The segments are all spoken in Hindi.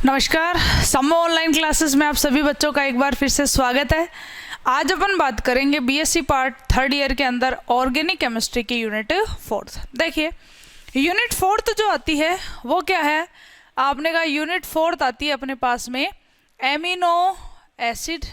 नमस्कार। समो ऑनलाइन क्लासेस में आप सभी बच्चों का एक बार फिर से स्वागत है। आज अपन बात करेंगे बीएससी पार्ट थर्ड ईयर के अंदर ऑर्गेनिक केमिस्ट्री की यूनिट फोर्थ। देखिए यूनिट फोर्थ जो आती है वो क्या है, आपने कहा यूनिट फोर्थ आती है अपने पास में एमिनो एसिड।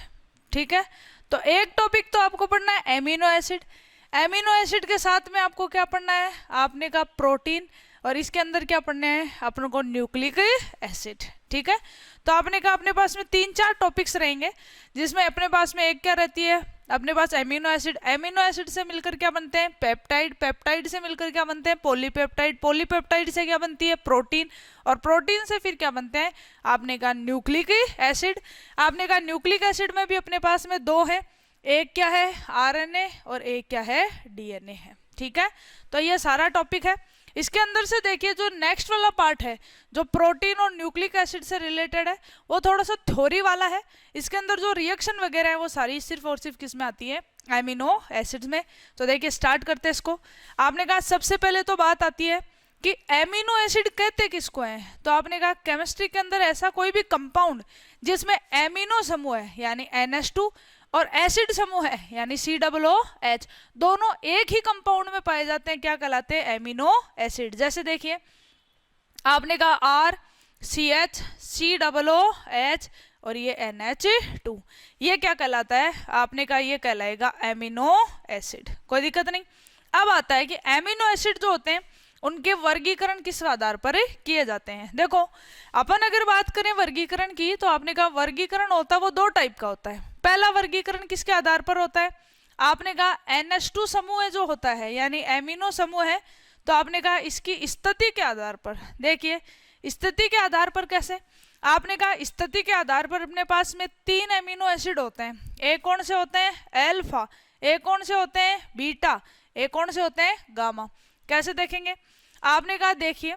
ठीक है, तो एक टॉपिक तो आपको पढ़ना है एमिनो एसिड। एमिनो एसिड के साथ में आपको क्या पढ़ना है, आपने कहा प्रोटीन, और इसके अंदर क्या पढ़ना है अपन को न्यूक्लिक एसिड। ठीक है, तो आपने कहा अपने पास में 3-4 टॉपिक्स रहेंगे, जिसमें अपने पास में एक क्या रहती है, अपने पास एमिनो एसिड। एमिनो एसिड से मिलकर क्या बनते हैं पेप्टाइड, पेप्टाइड से मिलकर क्या बनते हैं पॉलीपेप्टाइड, पॉलीपेप्टाइड से क्या बनती है प्रोटीन, और प्रोटीन से फिर क्या बनते हैं आपने कहा न्यूक्लिक एसिड। आपने कहा न्यूक्लिक एसिड में भी अपने पास में दो है, एक क्या है आरएनए और एक क्या है डीएनए है। ठीक है, तो ये सारा टॉपिक है। इसके अंदर से देखिए जो नेक्स्ट वाला पार्ट है जो प्रोटीन और न्यूक्लिक एसिड से रिलेटेड है वो थोड़ा सा थ्योरी वाला है। इसके अंदर जो रिएक्शन वगैरह है वो सारी सिर्फ और सिर्फ किस में आती है एमिनो एसिड्स में। तो देखिए स्टार्ट करते हैं इसको। आपने कहा सबसे पहले तो बात आती है कि एमिनो एसिड कहते किसको हैं, तो आपने कहा केमिस्ट्री के अंदर ऐसा कोई भी कंपाउंड जिसमें एमिनो समूह है यानी NH2 और एसिड समूह है यानी COOH, दोनों एक ही कंपाउंड में पाए जाते हैं, क्या कहलाते हैं एमिनो एसिड। जैसे देखिए आपने कहा RCH COOH और ये NH2, ये क्या कहलाता है, आपने कहा ये कहलाएगा एमिनो एसिड, कोई दिक्कत नहीं। अब आता है कि एमिनो एसिड जो होते हैं उनके वर्गीकरण किस आधार पर किए जाते हैं। देखो अपन अगर बात करें वर्गीकरण की, तो आपने कहा वर्गीकरण होता है वो दो टाइप का होता है। पहला वर्गीकरण किसके आधार पर होता है, आपने कहा NH2 समूह जो होता है यानी एमिनो समूह है, तो आपने कहा इसकी स्थिति के आधार पर। देखिए स्थिति के आधार पर कैसे, आपने कहा स्थिति के आधार पर अपने पास में 3 एमिनो एसिड होते हैं। एक कौन से होते हैं अल्फा, एक कौन से होते हैं बीटा, एक कौन से होते हैं गामा। कैसे देखेंगे, आपने कहा देखिए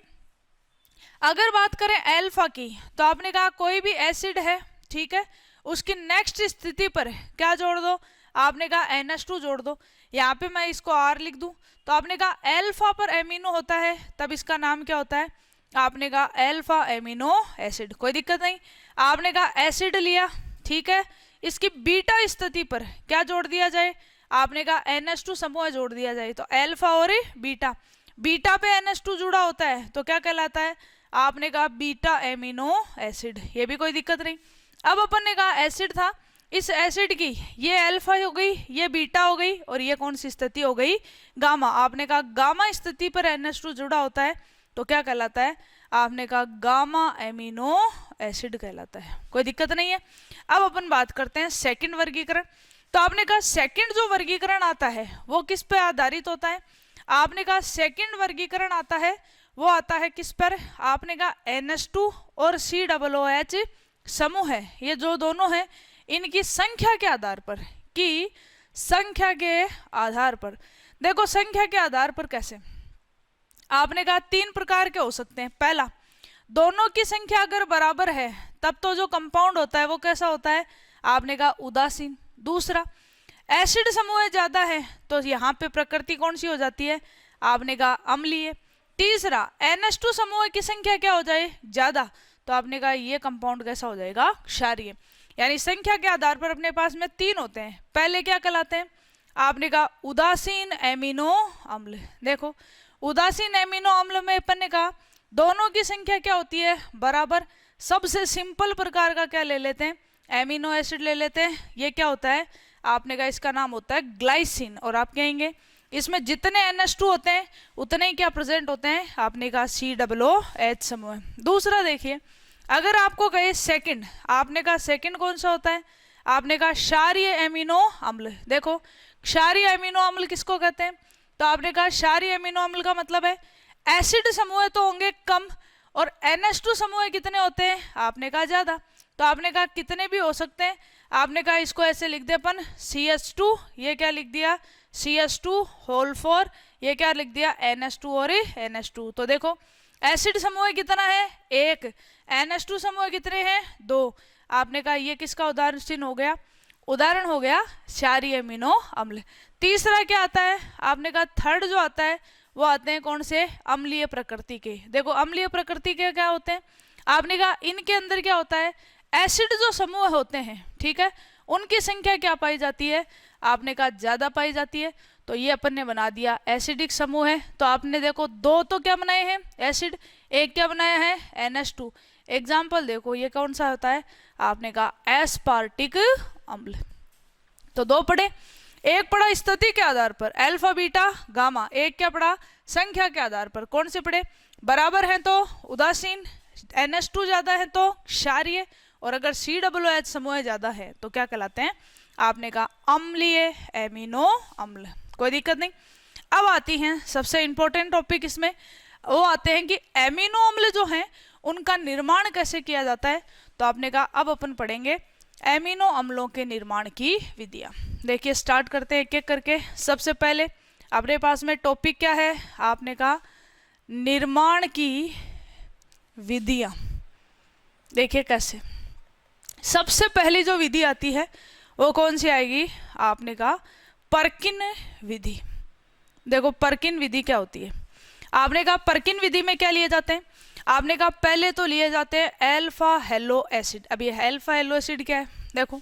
अगर बात करें अल्फा की, तो आपने कहा कोई भी एसिड है, ठीक है, उसकी नेक्स्ट स्थिति पर क्या जोड़ दो, आपने कहा NH2 जोड़ दो। यहाँ पे मैं इसको R लिख दूं, तो आपने कहा अल्फा पर एमिनो होता है तब इसका नाम क्या होता है, आपने कहा अल्फा एमिनो एसिड, कोई दिक्कत नहीं। आपने कहा एसिड लिया, ठीक है, इसकी बीटा स्थिति पर क्या जोड़ दिया जाए, आपने कहा NH2 समूह जोड़ दिया जाए, तो अल्फा और बीटा, बीटा पे NH2 जुड़ा होता है तो क्या कहलाता है, आपने कहा बीटा एमिनो एसिड, ये भी कोई दिक्कत नहीं। अब अपन ने कहा एसिड था, इस एसिड की ये अल्फा हो गई, ये बीटा हो गई, और ये कौन सी स्थिति हो गई गामा। आपने कहा गामा स्थिति पर NH2 जुड़ा होता है तो क्या कहलाता है, आपने कहा गामा एमिनो एसिड कहलाता है, कोई दिक्कत नहीं है। अब अपन बात करते हैं सेकंड वर्गीकरण। तो आपने कहा सेकंड जो वर्गीकरण आता है वो किस पे आधारित होता है, आपने कहा सेकंड वर्गीकरण आता है वो आता है किस पर, आपने कहा NH2 और COOH समूह है, ये जो दोनों हैं इनकी संख्या के आधार पर, कि संख्या के आधार पर। देखो संख्या के आधार पर कैसे, आपने कहा 3 प्रकार के हो सकते हैं। पहला, दोनों की संख्या अगर बराबर है तब तो जो कंपाउंड होता है वो कैसा होता है, आपने कहा उदासीन। दूसरा, एसिड समूह ज्यादा है तो यहाँ पे प्रकृति कौन सी हो जाती है, आपने कहा अम्लीय। तीसरा, NH2 समूह की संख्या क्या हो जाए ज्यादा, तो आपने कहा ये कंपाउंड कैसा हो जाएगा क्षारीय। यानी संख्या के आधार पर अपने पास में 3 होते हैं। पहले क्या कहलाते हैं, आपने कहा उदासीन एमिनो अम्ल। देखो उदासीन एमिनो अम्ल में अपन ने कहा दोनों की संख्या क्या होती है बराबर। सबसे सिंपल प्रकार का क्या ले लेते हैं, एमिनो एसिड ले लेते हैं, ये क्या होता है, आपने कहा इसका नाम होता है ग्लाइसिन, और आप कहेंगे इसमें जितने NH2 होते हैं उतने ही क्या प्रेजेंट होते हैं, आपने कहा COOH समूह। दूसरा देखिए अगर आपको कहे सेकंड, आपने कहा सेकंड कौन सा होता है, आपने कहा क्षारीय एमिनो अम्ल। देखो क्षारीय एमिनो अम्ल किसको कहते हैं, तो आपने कहा क्षारीय एमिनो अम्ल का मतलब है एसिड समूह तो होंगे कम और NH2 समूह कितने होते हैं, आपने कहा ज्यादा। तो आपने कहा कितने भी हो सकते हैं, आपने कहा इसको ऐसे लिख दे अपन CH2, ये क्या लिख दिया CH2 होल 4, ये क्या लिख दिया NH2 और NH2। तो देखो एसिड समूह कितना है 1, NH2 समूह कितने हैं 2। आपने कहा ये किसका उदाहरण चिन्ह हो गया, उदाहरण हो गया क्षारीय एमिनो अम्ल। तीसरा क्या आता है, आपने कहा थर्ड जो आता है वो आते हैं कौन से, अम्लीय प्रकृति के। देखो अम्लीय प्रकृति के क्या होते हैं, आपने कहा इनके अंदर क्या होता है, एसिड जो समूह होते हैं, ठीक है, उनकी संख्या क्या पाई जाती है, आपने कहा ज्यादा पाई जाती है। तो ये अपन ने बना दिया एसिडिक समूह है। तो आपने देखो दो तो क्या बनाए हैं एसिड, एक क्या बनाया है NH2। एग्जाम्पल देखो ये कौन सा होता है, आपने कहा एस्पार्टिक अम्ल। तो दो पढ़े, एक पढ़ा स्थिति के आधार पर अल्फा बीटा गामा, एक क्या पढ़ा संख्या के आधार पर। कौन से पढ़े, बराबर है तो उदासीन, NH2 ज्यादा है तो क्षारीय, और अगर COOH समूह ज्यादा है तो क्या कहलाते हैं, आपने कहा अम्लीय एमिनो अम्ल। कोई दिक्कत नहीं। अब आती हैं सबसे इंपॉर्टेंट टॉपिक इसमें, वो आते हैं कि एमिनो अम्ल जो हैं उनका निर्माण कैसे किया जाता है। तो आपने कहा अब अपन पढ़ेंगे एमिनो अम्लों के निर्माण की विधियां। देखिए स्टार्ट करते हैं एक एक करके। सबसे पहले अपने पास में टॉपिक क्या है, आपने कहा निर्माण की विधियां। देखिए कैसे, सबसे पहली जो विधि आती है वो कौन सी आएगी, आपने कहा पर्किन विधि। देखो पर्किन विधि क्या होती है, आपने कहा पर्किन विधि में क्या लिए जाते हैं, आपने कहा पहले तो लिए जाते हैं अल्फा हेलो एसिड। अब ये अल्फा हेलो एसिड क्या है, देखो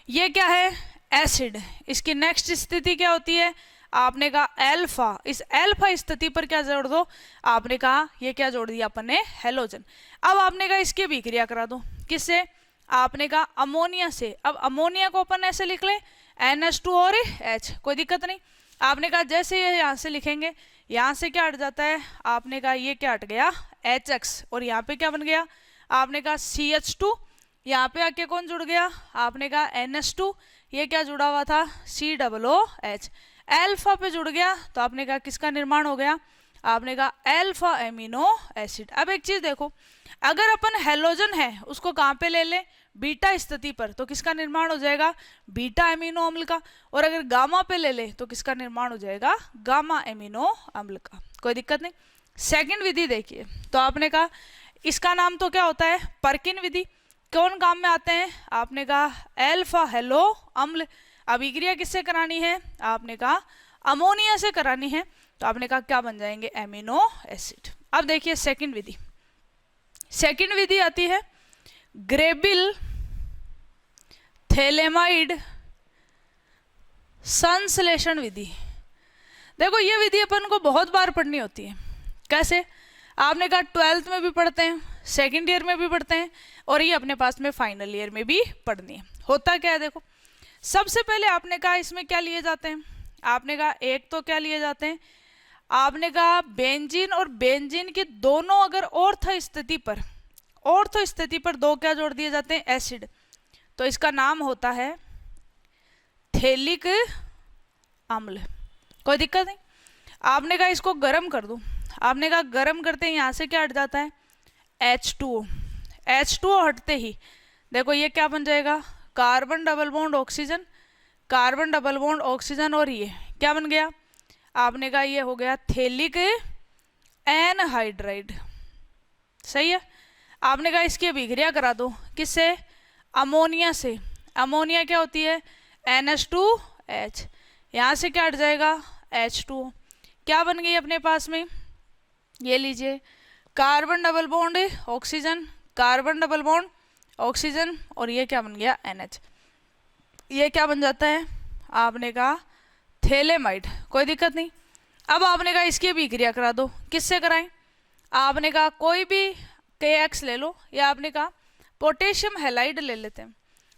ये क्या है एसिड, इसकी नेक्स्ट स्थिति क्या होती है, आपने कहा अल्फा। इस अल्फा स्थिति पर क्या जोड़ दो, आपने कहा ये क्या जोड़ दिया अपन ने हेलोजन। अब आपने कहा इसकी अभिक्रिया करा दो, किससे, आपने कहा अमोनिया से। अब अमोनिया को अपन ऐसे लिख ले NH2 और H, कोई दिक्कत नहीं। आपने कहा जैसे ये यहाँ से लिखेंगे, यहाँ से क्या हट जाता है, आपने कहा ये क्या हट गया HX, और यहाँ पे क्या बन गया, आपने कहा CH2, यहाँ पे आके कौन जुड़ गया, आपने कहा NH2, ये क्या जुड़ा हुआ था COOH, अल्फा पे जुड़ गया। तो आपने कहा किसका निर्माण हो गया, आपने कहा अल्फा एमिनो एसिड। अब एक चीज देखो, अगर अपन हेलोजन है उसको कहाँ पे ले ले, बीटा स्थिति पर, तो किसका निर्माण हो जाएगा, बीटा एमिनो अम्ल का। और अगर गामा पे ले ले तो किसका निर्माण हो जाएगा, गामा एमिनो अम्ल का। कोई दिक्कत नहीं। सेकंड विधि देखिए, तो आपने कहा इसका नाम तो क्या होता है पर्किन विधि। कौन काम में आते हैं, आपने कहा अल्फा हेलो अम्ल। अभिक्रिया किससे करानी है, आपने कहा अमोनिया से करानी है। तो आपने कहा क्या बन जाएंगे एमिनो एसिड। अब देखिए सेकंड विधि, सेकंड विधि आती है ग्रेबिल थैलेमाइड संश्लेषण विधि। देखो ये विधि अपन को बहुत बार पढ़नी होती है। कैसे, आपने कहा 12th में भी पढ़ते हैं, सेकंड ईयर में भी पढ़ते हैं, और ये अपने पास में फाइनल ईयर में भी पढ़नी है। होता क्या है देखो, सबसे पहले आपने कहा इसमें क्या लिए जाते हैं, आपने कहा एक तो क्या लिए जाते हैं, आपने कहा बेंजीन और बेंजीन की दोनों अगर ऑर्थो स्थिति पर दो क्या जोड़ दिए जाते हैं एसिड। तो इसका नाम होता है थैलिक अम्ल। कोई दिक्कत नहीं। आपने कहा इसको गर्म कर दो, आपने कहा गर्म करते ही यहाँ से क्या हट जाता है H2O। H2O हटते ही देखो ये क्या बन जाएगा, carbon double bond oxygen, carbon double bond oxygen, और ये क्या बन गया, आपने कहा ये हो गया थैलिक एनहाइड्राइड। सही है। आपने कहा इसकी अभिक्रिया करा दो, किससे, अमोनिया से। अमोनिया क्या होती है NH2H, यहाँ से क्या हट जाएगा H2O। क्या बन गई अपने पास में, ये लीजिए carbon double bond oxygen, carbon double bond oxygen, और ये क्या बन गया NH। ये क्या बन जाता है, आपने कहा थैलेमाइड। कोई दिक्कत नहीं। अब आपने कहा इसकी अभिक्रिया करा दो, किससे कराएं, आपने कहा कोई भी KX ले लो, या आपने कहा पोटेशियम हैलाइड ले लेते हैं।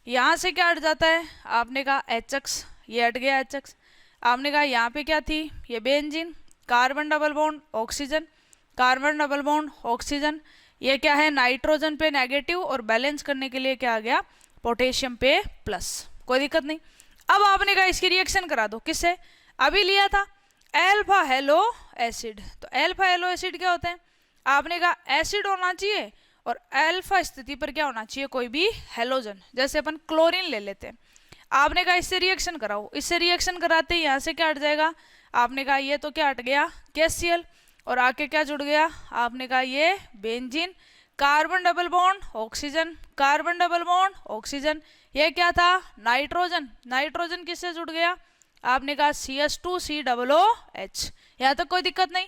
यहाँ से क्या हट जाता है, आपने कहा HX, ये हट गया HX। आपने कहा यहाँ पे क्या थी, ये benzene, carbon double bond oxygen, carbon double bond oxygen, ये क्या है नाइट्रोजन पे नेगेटिव, और बैलेंस करने के लिए क्या आ गया पोटेशियम पे प्लस। कोई दिक्कत नहीं। अब आपने कहा इसकी रिएक्शन करा दो, किससे, अभी लिया था अल्फा हेलो एसिड। तो अल्फा हेलो एसिड क्या होते हैं, आपने कहा एसिड होना चाहिए और अल्फा स्थिति पर क्या होना चाहिए, कोई भी हेलोजन, जैसे अपन क्लोरीन ले लेते हैं। आपने कहा इससे रिएक्शन कराओ, इससे रिएक्शन कराते ही यहाँ से क्या हट जाएगा, आपने कहा ये तो क्या हट गया KCl, और आके क्या जुड़ गया, आपने कहा ये benzene, carbon double bond oxygen, carbon double bond oxygen, ये क्या था नाइट्रोजन, नाइट्रोजन किससे जुड़ गया, आपने कहा CH2COOH। यहाँ तक कोई दिक्कत नहीं।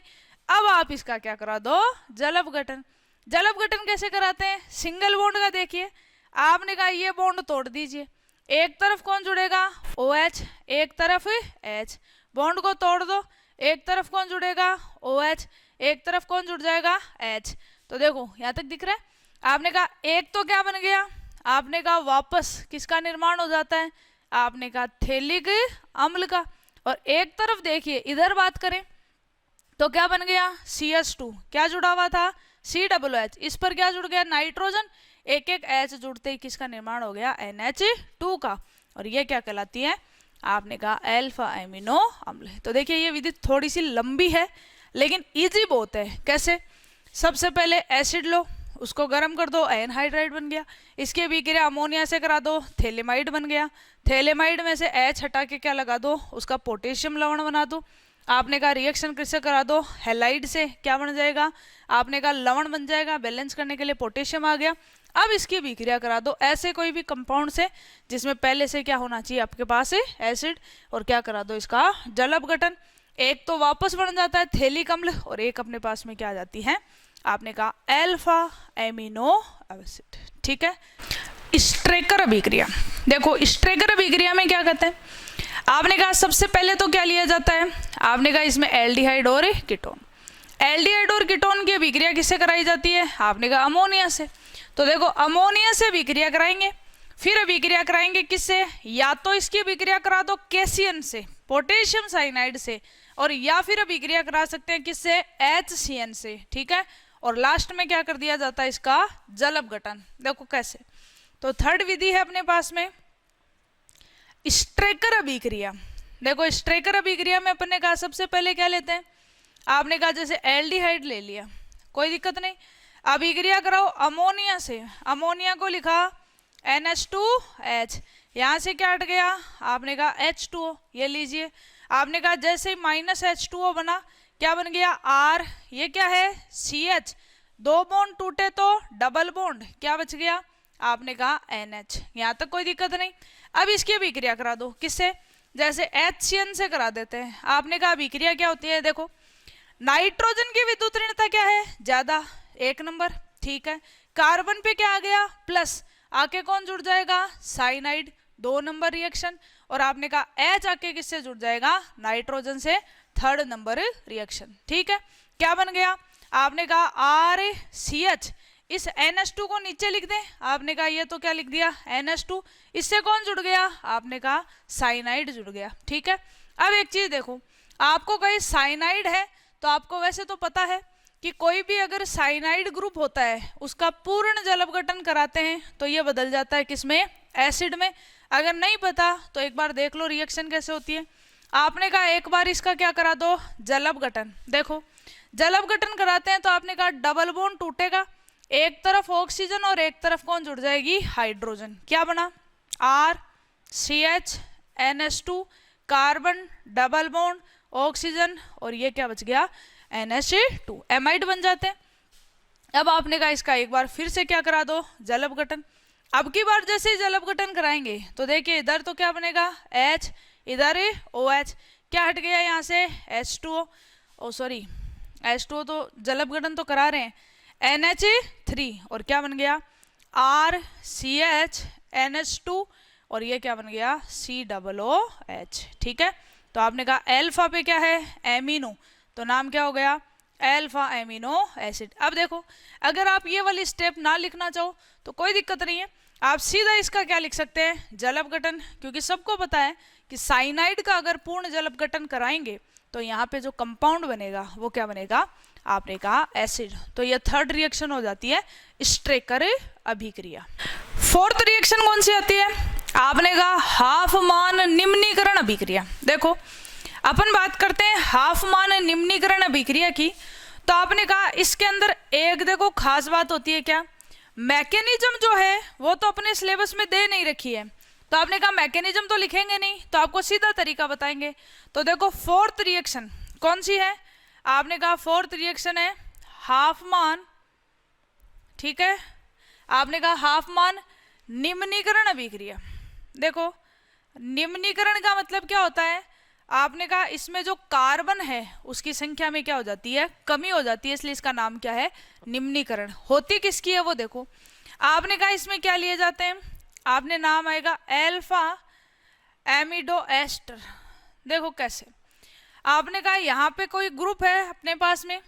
अब आप इसका क्या करा दो, जल अपघटन। जल अपघटन कैसे कराते हैं? सिंगल बॉन्ड का देखिए, आपने कहा ये बॉन्ड तोड़ दीजिए, एक तरफ कौन जुड़ेगा? OH, एक तरफ H, बॉन्ड को तोड़ दो, एक तरफ कौन जुड़ेगा? OH, एक तरफ कौन जुड़ जाएगा? H। तो देखो यहाँ तक दिख रहा है। आपने कहा एक तो क्या बन गया? आपने कहा वापस किसका निर्माण हो जाता है? आपने कहा थैलिक अम्ल का। और एक तरफ देखिए इधर बात करें तो क्या बन गया? CH2, क्या जुड़ा हुआ था? COOH, इस पर क्या जुड़ गया? नाइट्रोजन, एक एक H जुड़ते ही किसका निर्माण हो गया? NH2 का। और ये क्या कहलाती है? आपने कहा अल्फा एमिनो अम्ल। तो देखिए ये विधि थोड़ी सी लंबी है लेकिन इजी बहुत है। कैसे? सबसे पहले एसिड लो, उसको गर्म कर दो, एनहाइड्राइड बन गया। इसके विक्रिया अमोनिया से करा दो, थैलेमाइड बन गया। थैलेमाइड में से H हटा के क्या लगा दो? उसका पोटेशियम लवण बना दो। आपने कहा रिएक्शन किससे करा दो? हैलाइड से, क्या बन जाएगा? आपने कहा लवण बन जाएगा, बैलेंस करने के लिए पोटेशियम आ गया। अब इसकी विक्रिया करा दो ऐसे कोई भी कंपाउंड से जिसमें पहले से क्या होना चाहिए आपके पास? एसिड, और क्या करा दो? इसका जल अपघटन। एक तो वापस बन जाता है थैलिक अम्ल और एक अपने पास में क्या आ जाती है? आपने कहा अल्फा एमिनो एसिड। ठीक है। स्ट्रेकर अभिक्रिया, देखो स्ट्रेकर अभिक्रिया में क्या कहते हैं? आपने कहा सबसे पहले तो क्या लिया जाता है? आपने कहा इसमें एल्डिहाइड और कीटोन। एल्डिहाइड और कीटोन की अभिक्रिया किससे कराई जाती है? आपने कहा अमोनिया से। तो देखो अमोनिया से अभिक्रिया कराएंगे, फिर अभिक्रिया कराएंगे किससे? या तो इसकी अभिक्रिया करा दो कैसियन से, पोटेशियम साइनाइड से, और या फिर अभिक्रिया करा सकते हैं किससे? HCN से। ठीक है। और लास्ट में क्या कर दिया जाता है? इसका जल अपघटन। देखो कैसे। तो थर्ड विधि है अपने पास में स्ट्रेकर अभिक्रिया। देखो स्ट्रेकर अभिक्रिया में अपन ने कहा सबसे पहले क्या लेते हैं? आपने कहा जैसे एल्डिहाइड ले लिया, कोई दिक्कत नहीं, अभिक्रिया कराओ अमोनिया से, अमोनिया को लिखा NH2H, यहाँ से क्या हट गया? आपने कहा H2O, ये लीजिए। आपने कहा जैसे ही -H2O बना, क्या बन गया? R, ये क्या है? CH, दो बॉन्ड टूटे तो डबल बॉन्ड, क्या बच गया? आपने कहा NH। यहाँ तक कोई दिक्कत नहीं। अब इसकी अभिक्रिया करा दो किससे? जैसे HCN से करा देते हैं। आपने कहा अभिक्रिया क्या होती है? देखो नाइट्रोजन की विद्युत ऋणता क्या है? ज्यादा, 1 नंबर। ठीक है। कार्बन पे क्या आ गया? प्लस, आके कौन जुड़ जाएगा? Cyanide, 2 number reaction. और आपने कहा H आके किससे जुड़ जाएगा? नाइट्रोजन से, 3rd नंबर रिएक्शन। ठीक है। क्या बन गया? आपने कहा RCH, इस NH2 को नीचे लिख दें। आपने कहा ये तो क्या लिख दिया? NH2, इससे कौन जुड़ गया? आपने कहा साइनाइड जुड़ गया। ठीक है। अब एक चीज देखो, आपको कहीं साइनाइड है तो आपको वैसे तो पता है कि कोई भी अगर साइनाइड ग्रुप होता है उसका पूर्ण जल अपघटन कराते हैं तो ये बदल जाता है किसमें? एसिड में। अगर नहीं पता तो एक बार देख लो रिएक्शन कैसे होती है। आपने कहा एक बार इसका क्या करा दो? जल अपघटन। देखो जल अपघटन कराते हैं तो आपने कहा डबल बॉन्ड टूटेगा, एक तरफ ऑक्सीजन और एक तरफ कौन जुड़ जाएगी? हाइड्रोजन। क्या बना? RCH NH2, carbon, double bond, oxygen, और ये क्या बच गया? NH2, एमाइड बन जाते हैं। अब आपने कहा इसका एक बार फिर से क्या करा दो? जल अपघटन। अब की बार जैसे ही जल अपघटन कराएंगे तो देखिए इधर तो क्या बनेगा? H, इधर OH, क्या हट गया यहाँ से? H2O, ओ सॉरी H2O तो जल अपघटन तो करा रहे हैं, NH3, और क्या बन गया? RCH NH2, और ये क्या बन गया? COOH। ठीक है। तो आपने कहा अल्फा पे क्या है? एमिनो, तो नाम क्या हो गया? Alpha amino acid. अब देखो अगर आप ये वाली स्टेप ना लिखना चाहो तो कोई दिक्कत नहीं है, आप सीधा इसका क्या लिख सकते हैं? जल अपघटन, क्योंकि सबको पता है कि साइनाइड का अगर पूर्ण जल अपघटन कराएंगे तो यहाँ पे जो कंपाउंड बनेगा वो क्या बनेगा? आपने कहा एसिड। तो ये 3rd रिएक्शन हो जाती है स्ट्रेकर अभिक्रिया। 4th रिएक्शन कौन सी आती है? आपने कहा हाफमान निम्नीकरण अभिक्रिया। देखो अपन बात करते हैं हाफमान निम्नीकरण अभिक्रिया की, तो आपने कहा इसके अंदर एक देखो खास बात होती है क्या? मैकेनिज्म जो है वो तो अपने सिलेबस में दे नहीं रखी है, तो आपने कहा मैकेनिज्म तो लिखेंगे नहीं तो आपको सीधा तरीका बताएंगे। तो देखो 4th रिएक्शन कौन सी है? आपने कहा 4th रिएक्शन है हाफमान। ठीक है। आपने कहा हाफमान निम्नीकरण अभिक्रिया। देखो निम्नीकरण का मतलब क्या होता है? आपने कहा इसमें जो कार्बन है उसकी संख्या में क्या हो जाती है, कमी हो जाती है, इसलिए इसका नाम क्या है, निम्नीकरण। होती किसकी है वो देखो, आपने कहा इसमें क्या लिए जाते हैं, आपने नाम आएगा एल्फा एमिडो एस्टर। देखो कैसे, आपने कहा यहाँ पे कोई ग्रुप है अपने पास में,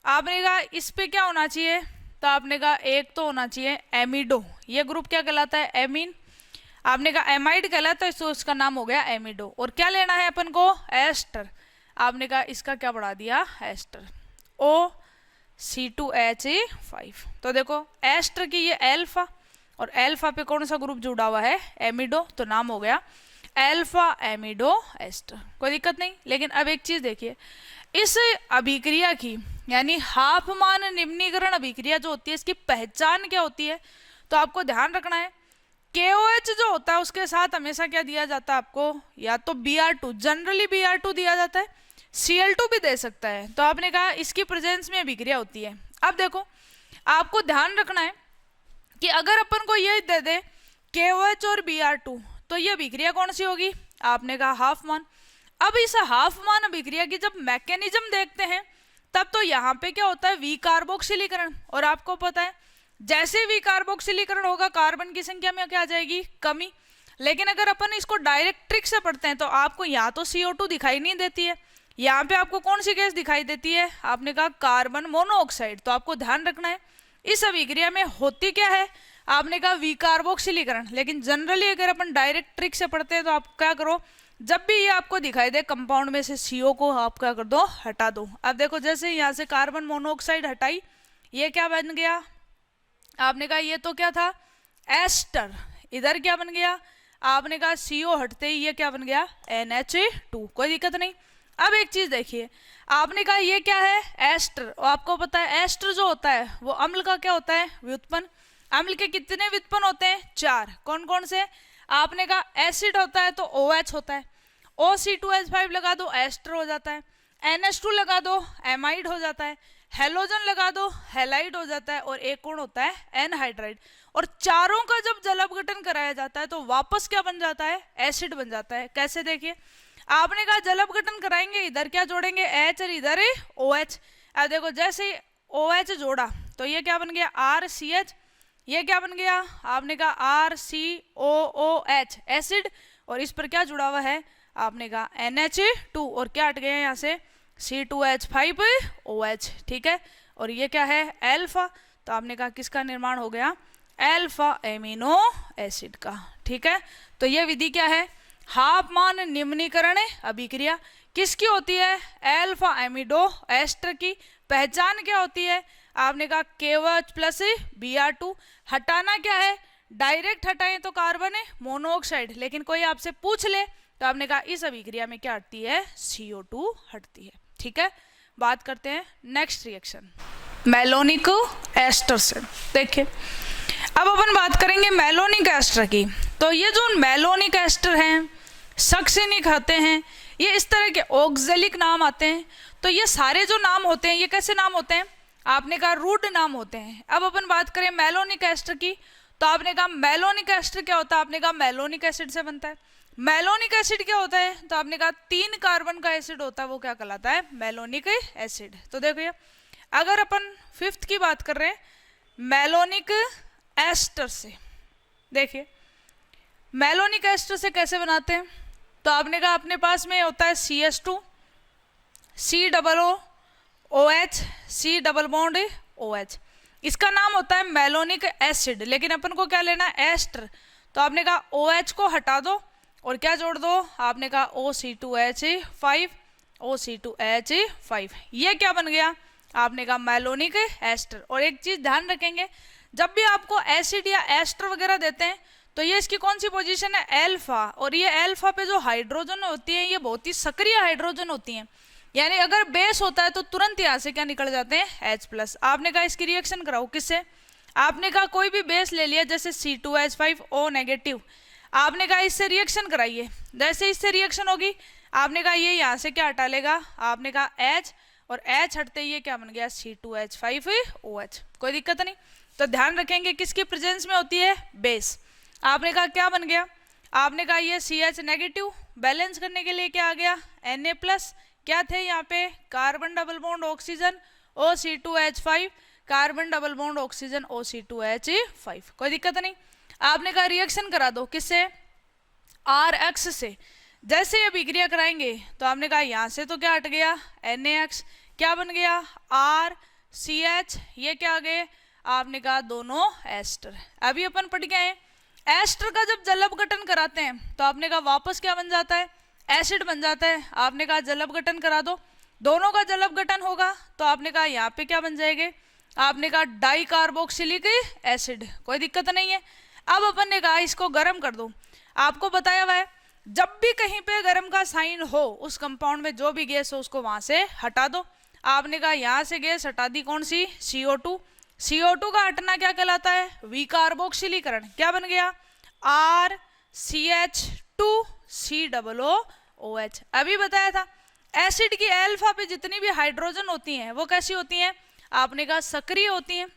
आपने कहा इस पे क्या होना चाहिए, तो आपने कहा एक तो होना चाहिए एमिडो, ये ग्रुप क्या कहलाता है, एमीन। आपने कहा एमाइड कहलाता है तो इसका नाम हो गया एमिडो। और क्या लेना है अपन को, एस्टर। आपने कहा इसका क्या बढ़ा दिया, एस्टर, O C2H5। तो देखो एस्टर की ये एल्फा, और एल्फा पे कौन सा ग्रुप जुड़ा हुआ है, एमिडो, तो नाम हो गया एल्फा एमिडो एस्टर। कोई दिक्कत नहीं। लेकिन अब एक चीज देखिए, इस अभिक्रिया की यानी हाफमान निम्नीकरण अभिक्रिया जो होती है, इसकी पहचान क्या होती है, तो आपको ध्यान रखना है KOH जो होता है उसके साथ हमेशा क्या दिया जाता है आपको, या तो Br2, जनरली Br2 दिया जाता है, Cl2 भी दे सकता है। तो आपने कहा इसकी प्रेजेंस में अभिक्रिया होती है। अब देखो आपको ध्यान रखना है कि अगर अपन को ये दे दे KOH और Br2, तो ये अभिक्रिया कौन सी होगी, आपने कहा हाफमान। अब इस हाफमान अभिक्रिया की जब मैकेनिज्म देखते हैं तब तो यहाँ पे क्या होता है, विकार्बोक्सिलीकरण। और आपको पता है जैसे विकार्बोक्सिलीकरण होगा कार्बन की संख्या में क्या आ जाएगी, कमी। लेकिन अगर अपन इसको डायरेक्ट ट्रिक से पढ़ते हैं तो आपको यहाँ तो CO2 दिखाई नहीं देती है, यहाँ पे आपको कौन सी गैस दिखाई देती है, आपने कहा कार्बन मोनोऑक्साइड। तो आपको ध्यान रखना है इस अभिक्रिया में होती क्या है, आपने कहा विकार्बोक्सिलीकरण। लेकिन जनरली अगर अपन डायरेक्ट ट्रिक से पढ़ते हैं तो आप क्या करो, जब भी ये आपको दिखाई दे कंपाउंड में से CO को आप क्या कर दो, हटा दो। अब देखो जैसे यहाँ से कार्बन मोनोऑक्साइड हटाई, ये क्या बन गया, आपने कहा ये तो क्या था, एस्टर। इधर क्या बन गया, आपने कहा CO हटते ही ये क्या बन गया, NH2। कोई दिक्कत नहीं। अब एक चीज देखिए, आपने कहा ये क्या है, एस्टर। और आपको पता है एस्टर जो होता है वो अम्ल का क्या होता है, व्युत्पन्न। अम्ल के कितने व्युत्पन्न होते हैं, 4। कौन कौन से, आपने कहा एसिड होता है तो OH होता है, OC2H5 लगा दो एस्टर हो जाता है, NH2 लगा दो एमाइड हो जाता है, हेलोजन लगा दो हेलाइड हो जाता है, और एक कौन होता है, एनहाइड्राइड। और चारों का जब जल अपघटन कराया जाता है तो वापस क्या बन जाता है, एसिड बन जाता है। कैसे देखिए, आपने कहा जल अपघटन कराएंगे, इधर क्या जोड़ेंगे, H और इधर OH। अब देखो जैसे OH जोड़ा तो ये क्या बन गया, RCH। ये क्या बन गया, आपने कहा RCOOH एसिड, और इस पर क्या जुड़ा हुआ है, आपने कहा NH2, और क्या हट गए यहाँ से, C2H5OH। ठीक है, और ये क्या है, एल्फा। तो आपने कहा किसका निर्माण हो गया, एल्फा एमिनो एसिड का। ठीक है, तो ये विधि क्या है, हाफमान निम्नीकरण अभिक्रिया किसकी होती है, एल्फा एमिडो एस्टर की। पहचान क्या होती है, आपने कहा KOH प्लस Br2। हटाना क्या है, डायरेक्ट हटाएं तो कार्बन है मोनोऑक्साइड, लेकिन कोई आपसे पूछ ले तो आपने कहा इस अभिक्रिया में क्या हटती है, CO2 हटती है। ठीक है, बात करते हैं नेक्स्ट रिएक्शन मेलोनिक एस्टर से। देखिए अब अपन बात करेंगे मेलोनिक एस्टर की। तो ये जो मेलोनिक एस्टर हैं, सक्सेनिक आते हैं, ये इस तरह के ऑक्जेलिक नाम आते हैं। तो ये सारे जो नाम होते हैं ये कैसे नाम होते हैं, आपने कहा रूट नाम होते हैं। अब अपन बात करें मेलोनिक एस्टर की, तो आपने कहा मेलोनिक एस्टर क्या होता है, आपने कहा मेलोनिक एसिड से बनता है। मेलोनिक एसिड क्या होता है, तो आपने कहा 3 कार्बन का एसिड होता है, वो क्या कहलाता है, मेलोनिक एसिड। तो देखिए अगर अपन 5th की बात कर रहे हैं मेलोनिक एस्टर से, देखिए मेलोनिक एस्टर से कैसे बनाते हैं, तो आपने कहा अपने पास में होता है CH2 COOH C double bond OH, इसका नाम होता है मेलोनिक एसिड। लेकिन अपन को क्या लेना है, एस्टर। तो आपने कहा OH को हटा दो और क्या जोड़ दो, आपने कहा OC2H5 OC2H5। ये क्या बन गया, आपने कहा मेलोनिक एस्टर। और एक चीज ध्यान रखेंगे, जब भी आपको एसिड या एस्टर वगैरह देते हैं तो ये इसकी कौन सी पोजीशन है, एल्फा। और ये एल्फा पे जो हाइड्रोजन होती है ये बहुत ही सक्रिय हाइड्रोजन होती हैं, यानी अगर बेस होता है तो तुरंत यहाँ से क्या निकल जाते हैं, H+। आपने कहा इसकी रिएक्शन कराओ किससे, आपने कहा कोई भी बेस ले लिया जैसे C2H5O नेगेटिव, आपने कहा इससे रिएक्शन कराइए। जैसे इससे रिएक्शन होगी आपने कहा ये यहाँ से क्या हटा लेगा, आपने कहा H, और H हटते ही ये क्या बन गया, C2H5OH। कोई दिक्कत नहीं। तो ध्यान रखेंगे किसकी प्रेजेंस में होती है, बेस। आपने कहा क्या बन गया, आपने कहा ये CH नेगेटिव बैलेंस करने के लिए क्या आ गया, Na+, क्या थे यहाँ पे, carbon double bond oxygen O(C2H5), carbon double bond oxygen O(C2H5), कोई दिक्कत नहीं। आपने कहा रिएक्शन करा दो, किससे, RX से। जैसे ये अभिक्रिया कराएंगे तो आपने कहा यहाँ से तो क्या हट गया, NaX, क्या बन गया, RCH, ये क्या आ गए, आपने कहा दोनों एस्टर। अभी अपन पढ़ गए हैं, एस्टर का जब जल अपघटन कराते हैं तो आपने कहा वापस क्या बन जाता है, एसिड बन जाता है। आपने कहा जल अपघटन करा दो, दोनों का जल अपघटन होगा तो आपने कहा यहाँ पे क्या बन जाएंगे, आपने कहा डाई कार्बोक्सिलिक एसिड, कोई दिक्कत नहीं है। अब अपन ने कहा इसको गर्म कर दो, आपको बताया हुआ है जब भी कहीं पे गर्म का साइन हो उस कंपाउंड में जो भी गैस हो उसको वहां से हटा दो। आपने कहा यहाँ से गैस हटा दी, कौन सी, CO2। CO2 का हटना क्या कहलाता है, विकार्बोक्सिलीकरण, क्या बन गया, RCH2COOH। अभी बताया था एसिड की अल्फा पे जितनी भी हाइड्रोजन होती हैं वो कैसी होती हैं, आपने कहा सक्रिय होती हैं।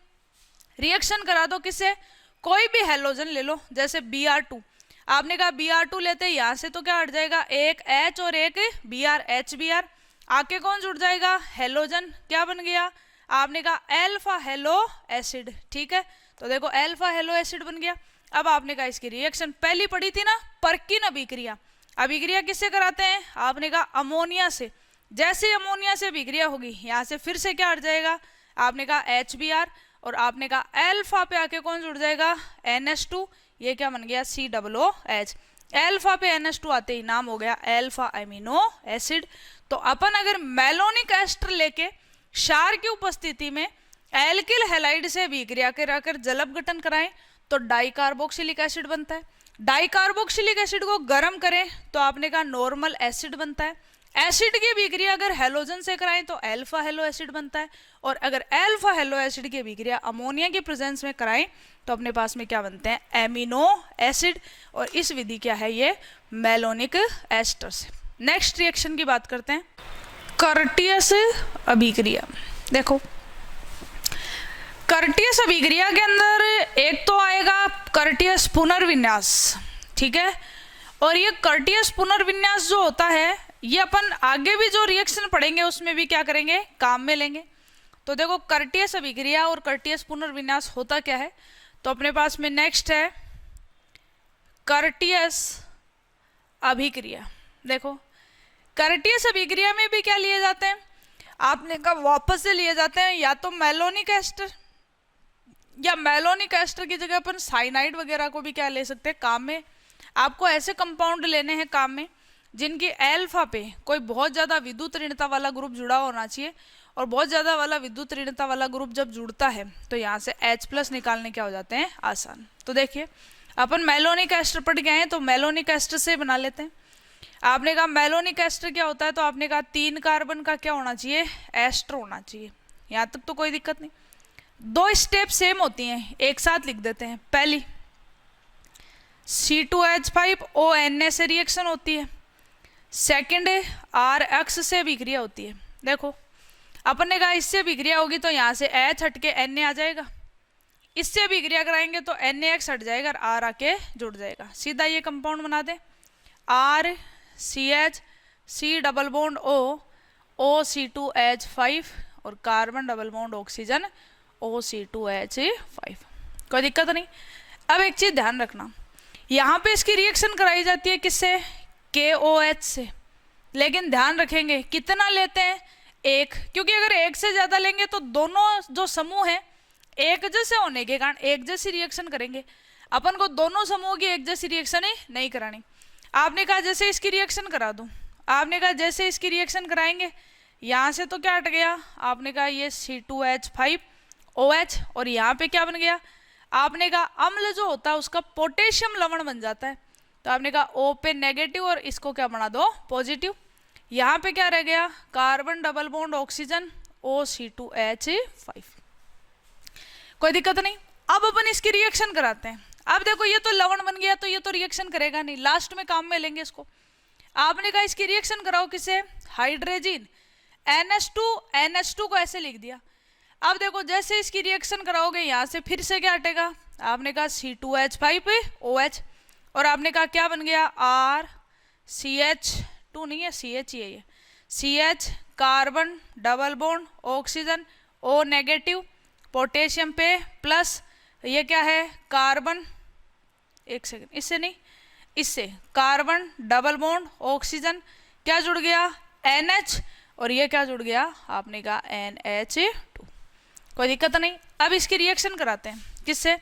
रिएक्शन करा दो किससे, कोई भी हेलोजन ले लो, जैसे Br2, आपने कहा Br2 लेते यहाँ से तो क्या हट जाएगा, एक H और एक Br, HBr, आके कौन जुड़ जाएगा, हेलोजन, क्या बन गया, आपने कहा अल्फा हेलो एसिड, ठीक है। तो देखो अल्फा हेलो एसिड बन गया। अब आपने कहा इसकी रिएक्शन पहली पढ़ी थी ना, पर्किन अभिक्रिया, अभिक्रिया किससे कराते हैं, आपने कहा अमोनिया से। जैसे अमोनिया से अभिक्रिया होगी यहाँ से फिर से क्या हट जाएगा, आपने कहा HBr, और आपने कहा अल्फा पे आके कौन जुड़ जाएगा, NH2, ये क्या बन गया, COOH। अल्फा पे NH2 आते ही नाम हो गया अल्फा एमिनो एसिड। तो अपन अगर मेलोनिक एस्टर लेके क्षार की उपस्थिति में एल्किल हैलाइड से अभिक्रिया कराकर जल अपघटन कराएं तो डाइकार्बोक्सिलिक एसिड बनता है। डाइकार्बोक्सिलिक एसिड को गर्म करें तो आपने कहा नॉर्मल एसिड बनता है। एसिड की अभिक्रिया अगर हेलोजन से कराएं तो अल्फा हेलो एसिड बनता है, और अगर अल्फा हेलो एसिड की अभिक्रिया अमोनिया की प्रेजेंस में कराएं तो अपने पास में क्या बनते हैं, एमिनो एसिड। और इस विधि क्या है, ये मेलोनिक एस्टर से। नेक्स्ट रिएक्शन की बात करते हैं, कर्टियस अभिक्रिया। देखो कर्टियस अभिक्रिया के अंदर एक तो आएगा कर्टियस पुनर्विन्यास, ठीक है। और ये कर्टियस पुनर्विन्यास जो होता है ये अपन आगे भी जो रिएक्शन पढ़ेंगे उसमें भी क्या करेंगे, काम में लेंगे। तो देखो कर्टियस अभिक्रिया और कर्टियस पुनर्विन्यास होता क्या है, तो अपने पास में नेक्स्ट है कर्टियस अभिक्रिया। देखो कर्टियस अभिक्रिया में भी क्या लिए जाते हैं, आपने कहा वापस से लिए जाते हैं या तो मेलोनिक एस्टर, या मेलोनिक एस्टर की जगह अपन साइनाइड वगैरह को भी क्या ले सकते हैं काम में। आपको ऐसे कंपाउंड लेने हैं काम में जिनकी अल्फा पे कोई बहुत ज़्यादा विद्युत ऋणता वाला ग्रुप जुड़ा होना चाहिए, और बहुत ज़्यादा वाला विद्युत ऋणता वाला ग्रुप जब जुड़ता है तो यहाँ से H+ निकालने क्या हो जाते हैं, आसान। तो देखिए अपन मेलोनिक एस्टर पढ़ गए हैं तो मेलोनिक एस्टर से बना लेते हैं। आपने कहा मेलोनिक एस्टर क्या होता है, तो आपने कहा 3 कार्बन का क्या होना चाहिए, एस्टर होना चाहिए। यहाँ तक तो कोई दिक्कत नहीं। 2 स्टेप सेम होती हैं, एक साथ लिख देते हैं। पहली C2H5 ONA से रिएक्शन होती है, सेकेंड RX से अभिक्रिया होती है। देखो अपन ने कहा इससे अभिक्रिया होगी तो यहाँ से H हट के Na आ जाएगा, इससे अभिक्रिया कराएंगे तो NaX हट जाएगा और R आके जुड़ जाएगा। सीधा ये कंपाउंड बना दे, RCH C double bond O O(C2H5) और carbon double bond oxygen O(C2H5), कोई दिक्कत नहीं। अब एक चीज ध्यान रखना, यहाँ पे इसकी रिएक्शन कराई जाती है किससे, KOH से, लेकिन ध्यान रखेंगे कितना लेते हैं, 1, क्योंकि अगर 1 से ज्यादा लेंगे तो दोनों जो समूह हैं एक जैसे होने के कारण एक जैसी रिएक्शन करेंगे। अपन को दोनों समूह की एक जैसी रिएक्शन ही नहीं करानी। आपने कहा जैसे इसकी रिएक्शन करा दूं, आपने कहा जैसे इसकी रिएक्शन कराएंगे यहाँ से तो क्या हट गया, आपने कहा ये C2H5OH, और यहाँ पे क्या बन गया, आपने कहा अम्ल जो होता है उसका पोटेशियम लवण बन जाता है। तो आपने कहा O पे नेगेटिव और इसको क्या बना दो, पॉजिटिव। यहाँ पे क्या रह गया, carbon double bond oxygen O(C2H5), कोई दिक्कत नहीं। अब अपन इसकी रिएक्शन कराते हैं। अब देखो ये तो लवण बन गया तो ये तो रिएक्शन करेगा नहीं, लास्ट में काम में लेंगे इसको। आपने कहा इसकी रिएक्शन कराओ किसे, हाइड्रोजन NH2 को ऐसे लिख दिया। अब देखो जैसे इसकी रिएक्शन कराओगे यहाँ से फिर से क्या हटेगा, आपने कहा C2H5OH, और आपने कहा क्या बन गया, CH2 नहीं है, CH ही है ये, CH carbon double bond oxygen O negative, potassium पे प्लस, ये क्या है कार्बन, एक सेकंड, इससे नहीं, इससे कार्बन डबल बॉन्ड ऑक्सीजन क्या जुड़ गया NH, और ये क्या जुड़ गया आपने कहा NH2, कोई दिक्कत नहीं। अब इसकी रिएक्शन कराते हैं किससे,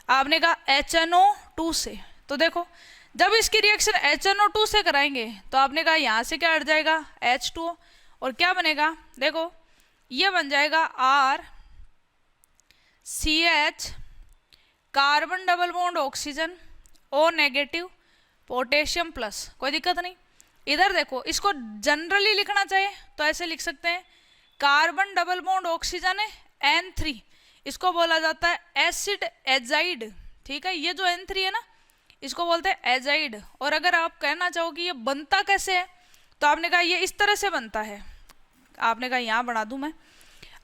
आपने कहा HNO2 से। तो देखो जब इसकी रिएक्शन HNO2 से कराएंगे तो आपने कहा यहाँ से क्या हट जाएगा H2O, और क्या बनेगा देखो ये बन जाएगा RCH carbon double bond oxygen O negative potassium plus, कोई दिक्कत नहीं। इधर देखो इसको जनरली लिखना चाहिए तो ऐसे लिख सकते हैं, कार्बन डबल बॉन्ड ऑक्सीजन है N3, इसको बोला जाता है एसिड एजाइड, ठीक है। ये जो N3 है ना इसको बोलते हैं एजाइड। और अगर आप कहना चाहो कि ये बनता कैसे है तो आपने कहा ये इस तरह से बनता है, आपने कहा यहाँ बना दूं मैं,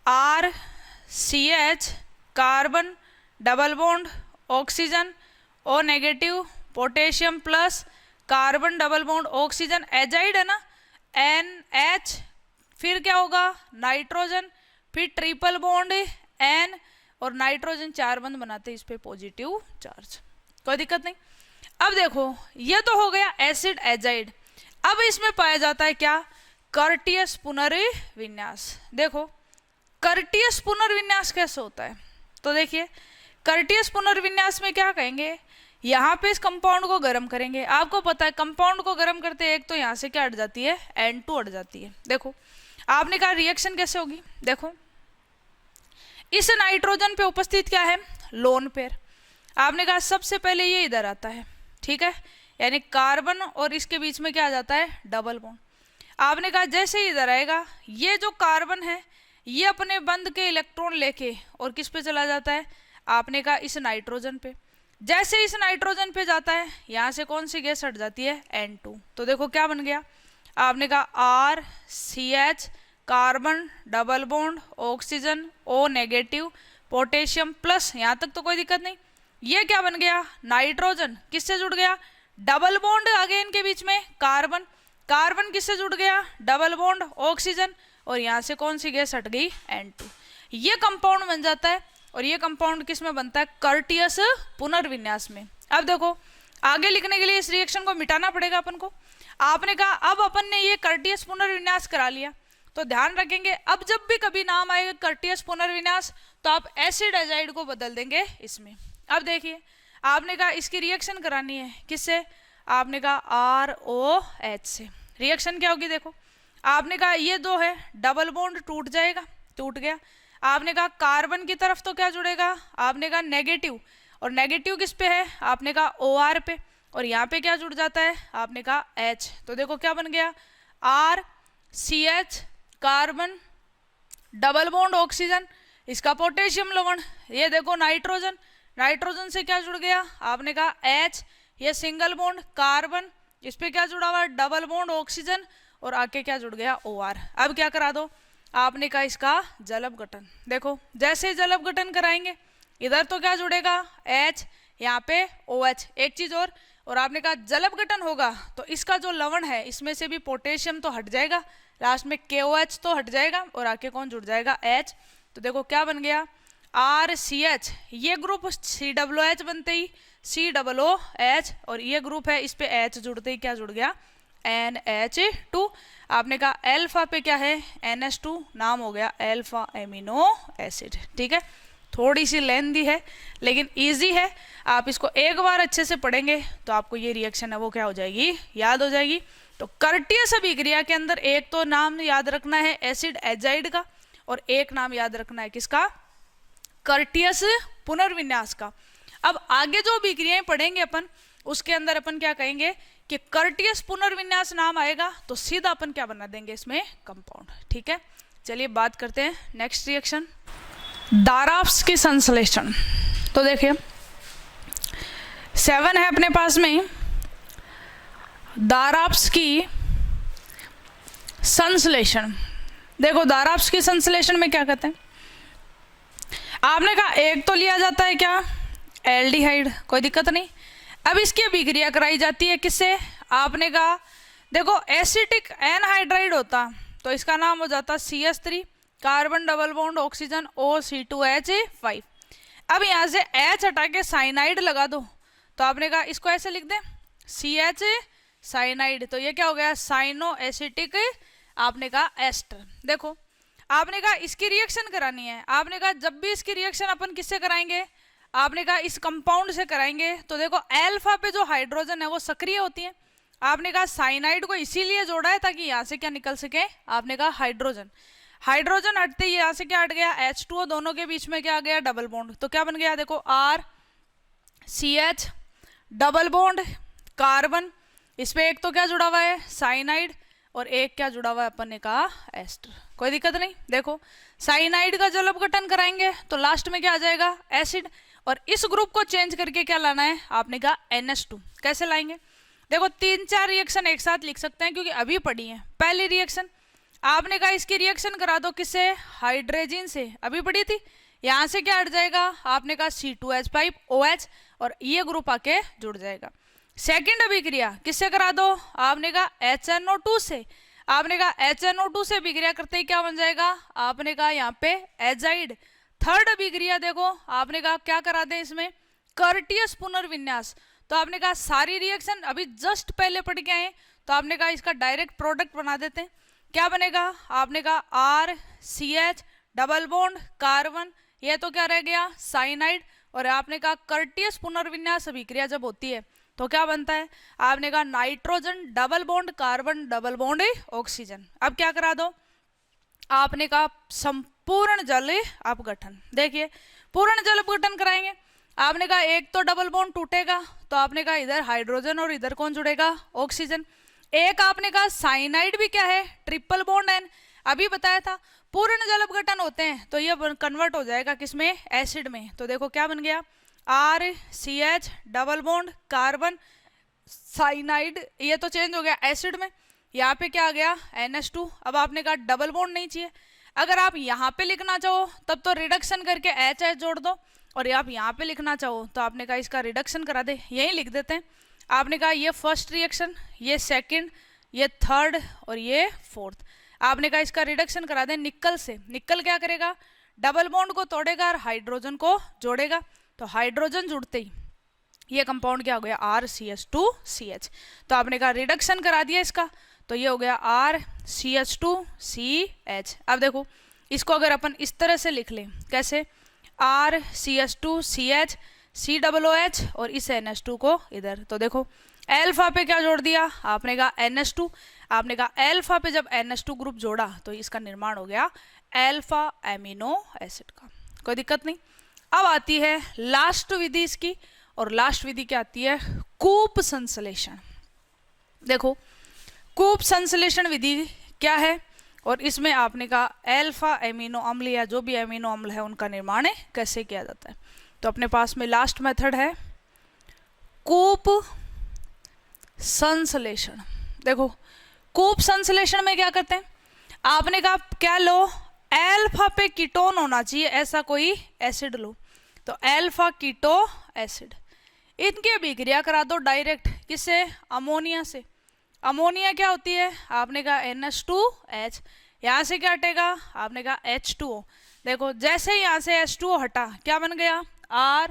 RCH carbon double bond oxygen O negative potassium plus carbon double bond oxygen azide है ना NH, फिर क्या होगा नाइट्रोजन, फिर ट्रिपल बॉन्ड N, और नाइट्रोजन 4 बंद बनाते हैं इस पे पॉजिटिव चार्ज, कोई दिक्कत नहीं। अब देखो ये तो हो गया एसिड एजाइड। अब इसमें पाया जाता है क्या कर्टियस पुनर्विन्यास। देखो कर्टियस पुनर्विन्यास कैसे होता है, तो देखिए कर्टियस पुनर्विन्यास में क्या कहेंगे, यहाँ पे इस कंपाउंड को गर्म करेंगे। आपको पता है कंपाउंड को गर्म करते हैं एक तो यहाँ से क्या हट जाती है N2 हट जाती है। देखो आपने कहा रिएक्शन कैसे होगी, देखो इस नाइट्रोजन पे उपस्थित क्या है लोन पेयर, आपने कहा सबसे पहले ये इधर आता है, ठीक है, यानी कार्बन और इसके बीच में क्या आ जाता है डबल बॉन्ड। आपने कहा जैसे ही इधर आएगा ये जो कार्बन है ये अपने बंद के इलेक्ट्रॉन लेके और किस पे चला जाता है, आपने कहा इस नाइट्रोजन पे। जैसे इस नाइट्रोजन पे जाता है यहाँ से कौन सी गैस हट जाती है N2। तो देखो क्या बन गया, आपने कहा RCH carbon double bond oxygen O negative potassium plus, यहाँ तक तो कोई दिक्कत नहीं। ये क्या बन गया नाइट्रोजन किससे जुड़ गया, डबल बॉन्ड आ गए इनके बीच में कार्बन, कार्बन किससे जुड़ गया डबल बॉन्ड ऑक्सीजन, और यहाँ से कौन सी गैस हट गई N2। ये कंपाउंड बन जाता है, और ये कंपाउंड किस में बनता है कर्टियस पुनर्विन्यास में। अब देखो आगे लिखने के लिए इस रिएक्शन को मिटाना पड़ेगा अपन को। आपने कहा अब अपन ने ये कर्टियस पुनर्विन्यास करा लिया, तो ध्यान रखेंगे अब जब भी कभी नाम आएगा कर्टियस पुनर्विन्यास तो आप एसिड एजाइड को बदल देंगे इसमें। अब देखिए आपने कहा इसकी रिएक्शन करानी है किससे, आपने कहा ROH से। रिएक्शन क्या होगी देखो, आपने कहा ये दो है डबल बॉन्ड टूट जाएगा, टूट गया। आपने कहा कार्बन की तरफ तो क्या जुड़ेगा, आपने कहा नेगेटिव, और नेगेटिव किस पे है, आपने कहा OR पे, और यहाँ पे क्या जुड़ जाता है, आपने कहा H। तो देखो क्या बन गया RCH carbon double bond oxygen, इसका पोटेशियम लवण, ये देखो नाइट्रोजन, नाइट्रोजन से क्या जुड़ गया, आपने कहा H, ये सिंगल बॉन्ड कार्बन, इस पे क्या जुड़ा हुआ डबल बॉन्ड ऑक्सीजन, और आके क्या जुड़ गया OR। अब क्या करा दो, आपने कहा इसका जलब गठन। देखो जैसे जलब गठन कराएंगे इधर तो क्या जुड़ेगा H, यहाँ पे OH। एक चीज और आपने कहा जलब गठन होगा तो इसका जो लवण है इसमें से भी पोटेशियम तो हट जाएगा, लास्ट में KOH तो हट जाएगा, और आके कौन जुड़ जाएगा H। तो देखो क्या बन गया RCH, ये ग्रुप COOH बनते ही COOH, और ये ग्रुप है इस पे H जुड़ते ही क्या जुड़ गया NH2। आपने कहा अल्फा पे क्या है NH2, नाम हो गया अल्फा एमिनो एसिड। ठीक है, थोड़ी सी लेंथी है लेकिन इजी है, आप इसको एक बार अच्छे से पढ़ेंगे तो आपको ये रिएक्शन है वो क्या हो जाएगी, याद हो जाएगी। तो कर्टियस अभिक्रिया के अंदर एक तो नाम याद रखना है एसिड एजाइड का, और एक नाम याद रखना है किसका, कर्टियस पुनर्विन्यास का। अब आगे जो अभिक्रियाएं पढ़ेंगे अपन उसके अंदर अपन क्या कहेंगे कि कर्टियस पुनर्विन्यास नाम आएगा तो सीधा अपन क्या बना देंगे इसमें कंपाउंड। ठीक है, चलिए बात करते हैं नेक्स्ट रिएक्शन, दाराफ्स्की संश्लेषण। तो देखिए 7 है अपने पास में दाराफ्स्की संश्लेषण। देखो दाराफ्स्की संश्लेषण में क्या कहते हैं, आपने कहा एक तो लिया जाता है क्या एल्डिहाइड, कोई दिक्कत नहीं। अब इसकी अभिक्रिया कराई जाती है किससे, आपने कहा देखो एसिटिक एनहाइड्राइड होता तो इसका नाम हो जाता CH3, carbon double bond oxygen OC2H5। अब यहाँ से H हटा के साइनाइड लगा दो तो आपने कहा इसको ऐसे लिख दें CH साइनाइड, तो ये क्या हो गया साइनो एसिटिक आपने कहा एस्टर। देखो आपने कहा इसकी रिएक्शन करानी है, आपने कहा जब भी इसकी रिएक्शन अपन किससे कराएंगे, आपने कहा इस कंपाउंड से कराएंगे। तो देखो अल्फा पे जो हाइड्रोजन है वो सक्रिय होती है, आपने कहा साइनाइड को इसीलिए जोड़ा है ताकि यहाँ से क्या निकल सके, आपने कहा हाइड्रोजन। हाइड्रोजन हटते ही यहाँ से क्या हट गया H2O, दोनों के बीच में क्या आ गया डबल बॉन्ड, तो क्या बन गया देखो RCH डबल बॉन्ड कार्बन, इस पे एक तो क्या जुड़ा हुआ है साइनाइड और एक क्या जुड़ा हुआ है अपन ने कहा एस्टर। कोई दिक्कत नहीं। देखो साइनाइड का जल अपघटन कराएंगे तो लास्ट में क्या आ जाएगा एसिड, और इस ग्रुप को चेंज करके क्या लाना है आपने कहा NH2। कैसे लाएंगे, देखो 3-4 रिएक्शन एक साथ लिख सकते हैं क्योंकि अभी पढ़ी है। पहली रिएक्शन आपने कहा इसकी रिएक्शन करा दो किससे, हाइड्रोजन से, अभी पढ़ी थी। यहाँ से क्या हट जाएगा आपने कहा C2H5OH और ये ग्रुप आके जुड़ जाएगा। सेकंड अभिक्रिया किससे करा दो, आपने कहा HNO2 से, आपने कहा HNO2 से अभिक्रिया करते ही क्या बन जाएगा, आपने कहा यहाँ पे एजाइड। थर्ड अभिक्रिया देखो आपने कहा क्या करा दे इसमें, कर्टियस पुनर्विन्यास। तो आपने कहा सारी रिएक्शन अभी जस्ट पहले पढ़ के आए, तो आपने कहा इसका डायरेक्ट प्रोडक्ट बना देते हैं। क्या बनेगा, आपने कहा RCH डबल बॉन्ड कार्बन, ये तो क्या रह गया साइनाइड, और आपने कहा कर्टियस पुनर्विन्यास अभिक्रिया जब होती है तो क्या बनता है, आपने कहा nitrogen double bond carbon double bond oxygen. अब क्या करा दो, आपने कहा संपूर्ण जल अपघटन। देखिए पूर्ण जल अपघटन कराएंगे, आपने कहा एक तो डबल बॉन्ड टूटेगा तो आपने कहा इधर हाइड्रोजन और इधर कौन जुड़ेगा ऑक्सीजन। एक आपने कहा साइनाइड भी क्या है ट्रिपल बॉन्ड एन, अभी बताया था पूर्ण जल अपघटन होते हैं तो ये कन्वर्ट हो जाएगा किसमें एसिड में। तो देखो क्या बन गया RCH double bond carbon cyanide, ये तो चेंज हो गया एसिड में। यहाँ पे क्या आ गया NH2। अब आपने कहा डबल बॉन्ड नहीं चाहिए, अगर आप यहाँ पे लिखना चाहो तब तो रिडक्शन करके HH जोड़ दो, और आप यहाँ पे लिखना चाहो तो आपने कहा इसका रिडक्शन करा दे, यही लिख देते हैं। आपने कहा ये फर्स्ट रिएक्शन, ये सेकंड, ये थर्ड और ये फोर्थ। आपने कहा इसका रिडक्शन करा दे निकल से, निकल क्या करेगा डबल बॉन्ड को तोड़ेगा और हाइड्रोजन को जोड़ेगा, तो हाइड्रोजन जुड़ते ही ये कंपाउंड क्या हो गया RCH2CH। तो आपने कहा रिडक्शन करा दिया इसका, तो ये हो गया RCH2CH। अब देखो इसको अगर अपन इस तरह से लिख लें, कैसे RCH2CH COOH और इस NH2 को इधर, तो देखो अल्फा पे क्या जोड़ दिया आपने कहा NH2, आपने कहा अल्फा पे जब NH2 ग्रुप जोड़ा तो इसका निर्माण हो गया अल्फा एमिनो एसिड का। कोई दिक्कत नहीं। अब आती है लास्ट विधि इसकी, और लास्ट विधि क्या आती है कूप संश्लेषण। देखो कूप संश्लेषण विधि क्या है, और इसमें आपने कहा अल्फा एमिनो अम्ल या जो भी एमिनो अम्ल है उनका निर्माण कैसे किया जाता है। तो अपने पास में लास्ट मेथड है कूप संश्लेषण। देखो कूप संश्लेषण में क्या करते हैं, आपने कहा क्या लो अल्फा पे कीटोन होना चाहिए ऐसा कोई एसिड लो, तो अल्फा कीटो एसिड, इनकी अभिक्रिया करा दो डायरेक्ट किससे अमोनिया से। अमोनिया क्या होती है आपने कहा NH2H, यहाँ से क्या हटेगा आपने कहा H2O। देखो जैसे ही यहाँ से H2O हटा क्या बन गया R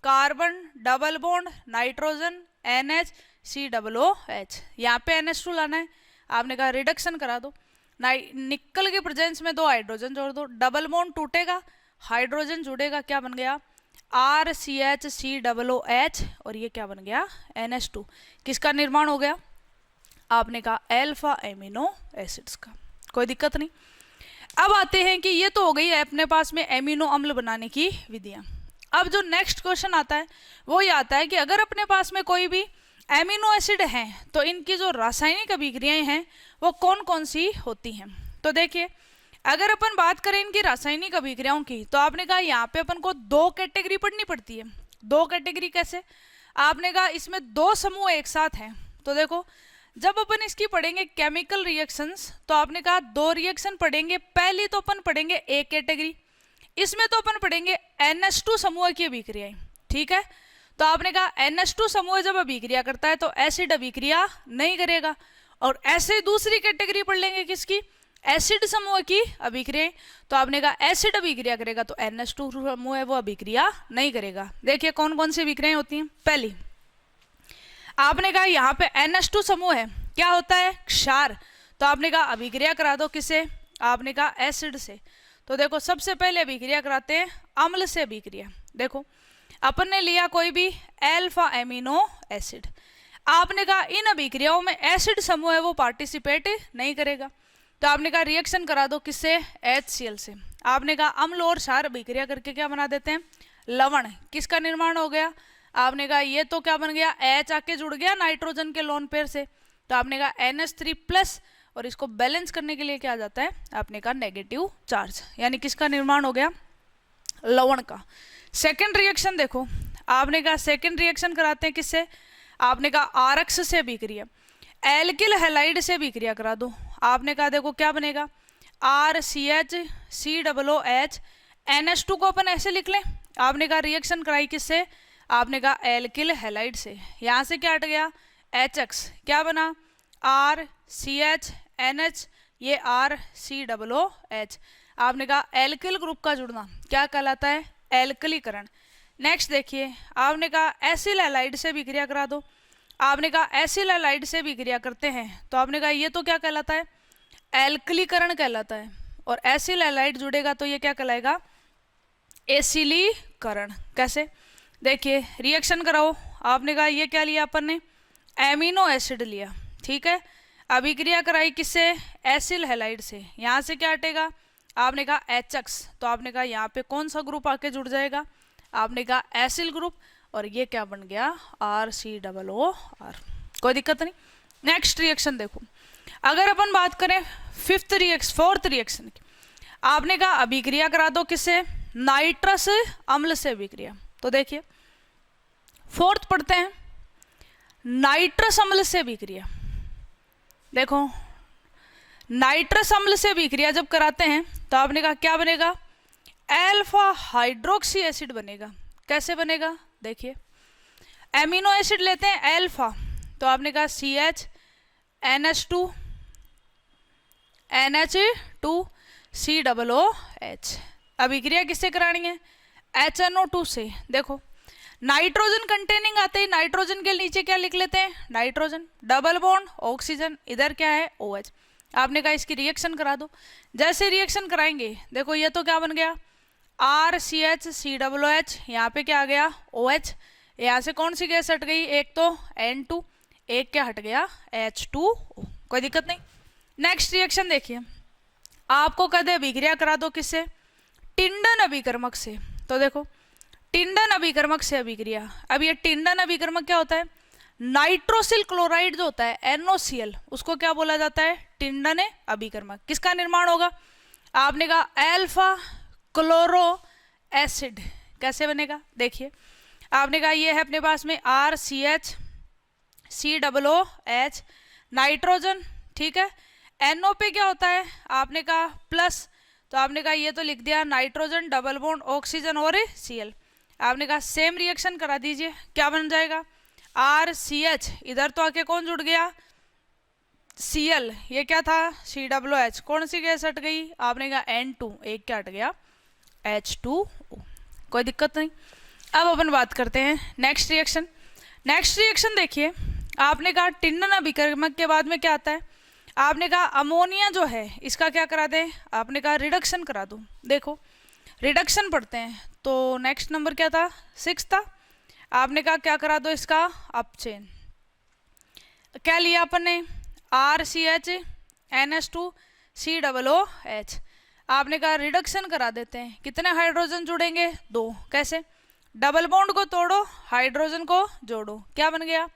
carbon double bond nitrogen NHCOOH, यहाँ पे NH2 लाना है, आपने कहा रिडक्शन करा दो, निकल के प्रेजेंस में 2 हाइड्रोजन जोड़ दो, डबल बॉन्ड टूटेगा हाइड्रोजन जुड़ेगा, क्या बन गया RCHCOOH और ये क्या बन गया NH2। किसका निर्माण हो गया आपने कहा अल्फा एमिनो एसिड्स का। कोई दिक्कत नहीं। अब आते हैं कि ये तो हो गई है अपने पास में एमिनो अम्ल बनाने की विधियां। अब जो नेक्स्ट क्वेश्चन आता है वो ये आता है कि अगर अपने पास में कोई भी एमिनो एसिड हैं तो इनकी जो रासायनिक अभिक्रियाएं हैं वो कौन कौन सी होती हैं। तो देखिए अगर अपन बात करें इनकी रासायनिक अभिक्रियाओं की तो आपने कहा यहाँ पे अपन को 2 कैटेगरी पढ़नी पड़ती है। 2 कैटेगरी कैसे, आपने कहा इसमें 2 समूह एक साथ हैं। तो देखो जब अपन इसकी पढ़ेंगे केमिकल रिएक्शंस तो आपने कहा 2 रिएक्शन पढ़ेंगे। पहली तो अपन पढ़ेंगे एक कैटेगरी, इसमें तो अपन पढ़ेंगे NH2 समूह की अभिक्रियाएं, ठीक है। तो आपने कहा NH2 समूह जब अभिक्रिया करता है तो एसिड अभिक्रिया नहीं करेगा, और ऐसे ही दूसरी कैटेगरी पढ़ लेंगे किसकी, एसिड समूह की अभिक्रिया। तो आपने कहा एसिड अभिक्रिया करेगा तो NH2 समूह है वो अभिक्रिया नहीं करेगा। देखिए कौन कौन सी अभिक्रियाएं होती हैं। पहली आपने कहा यहाँ पे NH2 समूह है, क्या होता है, क्षार। तो आपने कहा अभिक्रिया करा दो किसे, आपने कहा एसिड से। तो देखो सबसे पहले अभिक्रिया कराते हैं अम्ल से अभिक्रिया। देखो अपन ने लिया कोई भी अल्फा एमिनो एसिड, आपने कहा इन अभिक्रियाओं में एसिड समूह है वो पार्टिसिपेट नहीं करेगा। तो आपने कहा रिएक्शन करा दो किससे, HCl से। आपने कहा अम्ल और क्षार अभिक्रिया करके क्या बना देते हैं, लवण। किसका निर्माण हो गया, आपने कहा ये तो क्या बन गया, H आके जुड़ गया नाइट्रोजन के लोन पेयर से। तो आपने कहा NH3+ और इसको बैलेंस करने के लिए क्या आ जाता है, आपने कहा नेगेटिव चार्ज, यानी किसका निर्माण हो गया, लवण का। सेकेंड रिएक्शन देखो, आपने कहा सेकेंड रिएक्शन कराते हैं किससे, आपने कहा आरक्स से अभिक्रिया, एल्किल हैलाइड से अभिक्रिया करा दो। आपने कहा देखो क्या बनेगा, RCH COOH NH2 को अपन ऐसे लिख लें। आपने कहा रिएक्शन कराई किससे, आपने कहा एल्किल हैलाइड से। यहाँ से क्या हट गया, HX, क्या बना RCH NH, ये RCOOH। आपने कहा एल्किल ग्रुप का जुड़ना क्या कहलाता है, एल्कलीकरण। नेक्स्ट देखिए, आपने कहा एसिल हैलाइड से भी क्रिया करा दो। आपने कहा एसिल हैलाइड से भी क्रिया करते हैं तो आपने कहा ये तो क्या कहलाता है, एल्कलीकरण कहलाता है। और एसिल हैलाइड जुड़ेगा तो ये क्या कहलाएगा, एसिलीकरण। कैसे, देखिए रिएक्शन कराओ। आपने कहा ये क्या लिया अपन ने, एमिनो एसिड लिया, ठीक है। अभिक्रिया कराई किससे, एसिल हैलाइड से। यहाँ से क्या हटेगा, आपने कहा HX, तो आपने कहा यहाँ पे कौन सा ग्रुप आके जुड़ जाएगा, आपने कहा एसिल ग्रुप, और ये क्या बन गया, RCOOR। कोई दिक्कत नहीं। नेक्स्ट रिएक्शन देखो, अगर अपन बात करें फोर्थ रिएक्शन की, आपने कहा अभिक्रिया करा दो किससे, नाइट्रस अम्ल से अभिक्रिया। तो देखिए फोर्थ पढ़ते हैं, नाइट्रस अम्ल से अभिक्रिया। देखो नाइट्रस अम्ल से अभिक्रिया जब कराते हैं तो आपने कहा क्या बनेगा, अल्फा हाइड्रोक्सी एसिड बनेगा। कैसे बनेगा, देखिए एमिनो एसिड लेते हैं अल्फा, तो आपने कहा CH NH2 COOH। अभिक्रिया किससे करानी है, HNO2 से। देखो नाइट्रोजन कंटेनिंग आते ही नाइट्रोजन के नीचे क्या लिख लेते हैं, नाइट्रोजन, डबल बॉन्ड ऑक्सीजन, इधर क्या है OH। आपने कहा इसकी रिएक्शन करा दो। जैसे रिएक्शन कराएंगे देखो ये तो क्या बन गया, RCH COOH, यहाँ पे क्या आ गया OH। यहाँ से कौन सी गैस हट गई, एक तो N2, एक क्या हट गया H2O। कोई दिक्कत नहीं। नेक्स्ट रिएक्शन देखिए, आपको कह दे अभिक्रिया करा दो किससे, टिंडन अभिकर्मक से। तो देखो टिंडन अभिकर्मक से अभिक्रिया। अब ये टिंडन अभिकर्मक क्या होता है, नाइट्रोसिल क्लोराइड जो होता है NOCl, उसको क्या बोला जाता है, टिंडन अभिकर्मक। किसका निर्माण होगा, आपने कहा अल्फा क्लोरो एसिड। कैसे बनेगा, देखिए आपने कहा ये है अपने पास में RCH COOH नाइट्रोजन, ठीक है। NO पे क्या होता है, आपने कहा प्लस, तो आपने कहा ये तो लिख दिया नाइट्रोजन, डबल बॉन्ड ऑक्सीजन और Cl। आपने कहा सेम रिएक्शन करा दीजिए, क्या बन जाएगा, RCH, इधर तो आके कौन जुड़ गया, Cl, ये क्या था COOH, कौन सी गैस हट गई, आपने कहा N2, एक क्या हट गया H2O। कोई दिक्कत नहीं। अब अपन बात करते हैं नेक्स्ट रिएक्शन। नेक्स्ट रिएक्शन देखिए, आपने कहा टिंडन अभिकर्मक के बाद में क्या आता है, आपने कहा अमोनिया जो है इसका क्या करा दें, आपने कहा रिडक्शन करा दो। देखो रिडक्शन पढ़ते हैं तो नेक्स्ट नंबर क्या था, 6 था। आपने कहा क्या करा दो इसका अपचेन। क्या लिया अपन ने, RCH NH2 COOH। आपने कहा रिडक्शन करा देते हैं, कितने हाइड्रोजन जुड़ेंगे, 2। कैसे, डबल बॉन्ड को तोड़ो, हाइड्रोजन को जोड़ो, क्या बन गया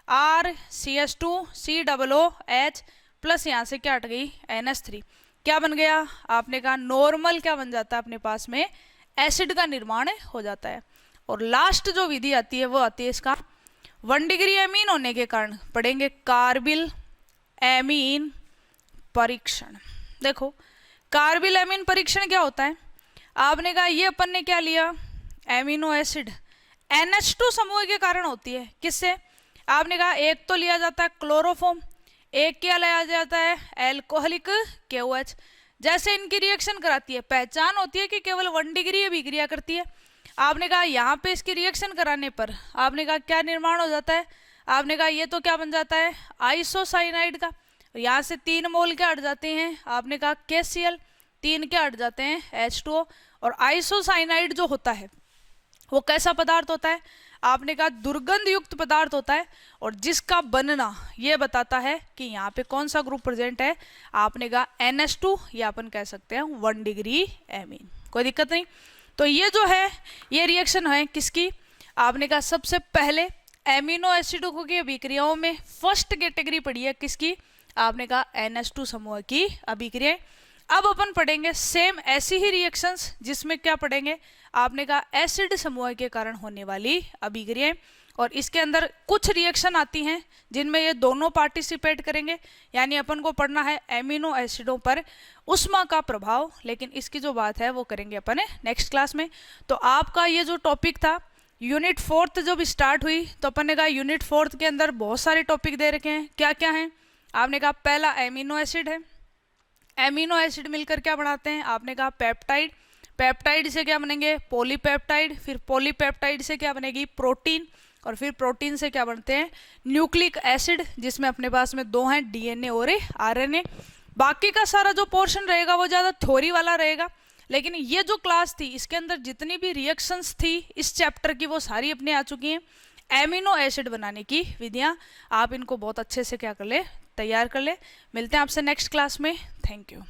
RCH2 COOH प्लस यहाँ से क्या हट गई NH3, क्या बन गया, आपने कहा नॉर्मल क्या बन जाता है अपने पास में, एसिड का निर्माण हो जाता है। और लास्ट जो विधि आती है वो आती है इसका 1 डिग्री एमीन होने के कारण पढ़ेंगे कार्बिल एमीन परीक्षण। देखो कार्बिल एमीन परीक्षण क्या होता है, आपने कहा ये अपन ने क्या लिया, एमिनो एसिड NH2 समूह के कारण होती है। किससे, आपने कहा एक तो लिया जाता है क्लोरोफॉर्म, एक क्या लाया जाता है, एल्कोहलिक KOH। जैसे इनकी रिएक्शन कराती है, पहचान होती है कि केवल 1 डिग्री अभिक्रिया करती है। आपने कहा यहाँ पे इसकी रिएक्शन कराने पर आपने कहा क्या निर्माण हो जाता है, आपने कहा ये तो क्या बन जाता है, आइसोसाइनाइड का। यहाँ से 3 मोल क्या हट जाते हैं, आपने कहा KCl, 3 क्या हट जाते हैं, H2O। और आइसोसाइनाइड जो होता है वो कैसा पदार्थ होता है, आपने कहा दुर्गंध युक्त पदार्थ होता है, और जिसका बनना ये बताता है कि यहाँ पे कौन सा ग्रुप प्रेजेंट है, आपने कहा NH2, या अपन कह सकते हैं 1 डिग्री एमीन। कोई दिक्कत नहीं। तो ये जो है ये रिएक्शन है किसकी, आपने कहा सबसे पहले एमिनो एसिडों की अभिक्रियाओं में फर्स्ट कैटेगरी पड़ी है किसकी, आपने कहा NH2 समूह की अभिक्रिया। अब अपन पढ़ेंगे सेम ऐसी ही रिएक्शंस जिसमें क्या पढ़ेंगे, आपने कहा एसिड समूह के कारण होने वाली अभिक्रियाएं। और इसके अंदर कुछ रिएक्शन आती हैं जिनमें ये दोनों पार्टिसिपेट करेंगे, यानी अपन को पढ़ना है एमिनो एसिडों पर उष्मा का प्रभाव। लेकिन इसकी जो बात है वो करेंगे अपन नेक्स्ट क्लास में। तो आपका ये जो टॉपिक था यूनिट 4 जब स्टार्ट हुई तो अपन ने कहा यूनिट 4 के अंदर बहुत सारे टॉपिक दे रखे हैं। क्या क्या हैं, आपने कहा पहला एमिनो एसिड है, एमिनो एसिड मिलकर क्या बनाते हैं, आपने कहा पेप्टाइड, पेप्टाइड से क्या बनेंगे, पॉलीपेप्टाइड, फिर पॉलीपेप्टाइड से क्या बनेगी, प्रोटीन, और फिर प्रोटीन से क्या बनते हैं, न्यूक्लिक एसिड, जिसमें अपने पास में 2 हैं, DNA और RNA। बाकी का सारा जो पोर्शन रहेगा वो ज़्यादा थ्योरी वाला रहेगा, लेकिन ये जो क्लास थी इसके अंदर जितनी भी रिएक्शंस थी इस चैप्टर की वो सारी अपने आ चुकी हैं। एमिनो एसिड बनाने की विधियाँ आप इनको बहुत अच्छे से क्या कर ले, तैयार कर ले। मिलते हैं आपसे नेक्स्ट क्लास में। Thank you.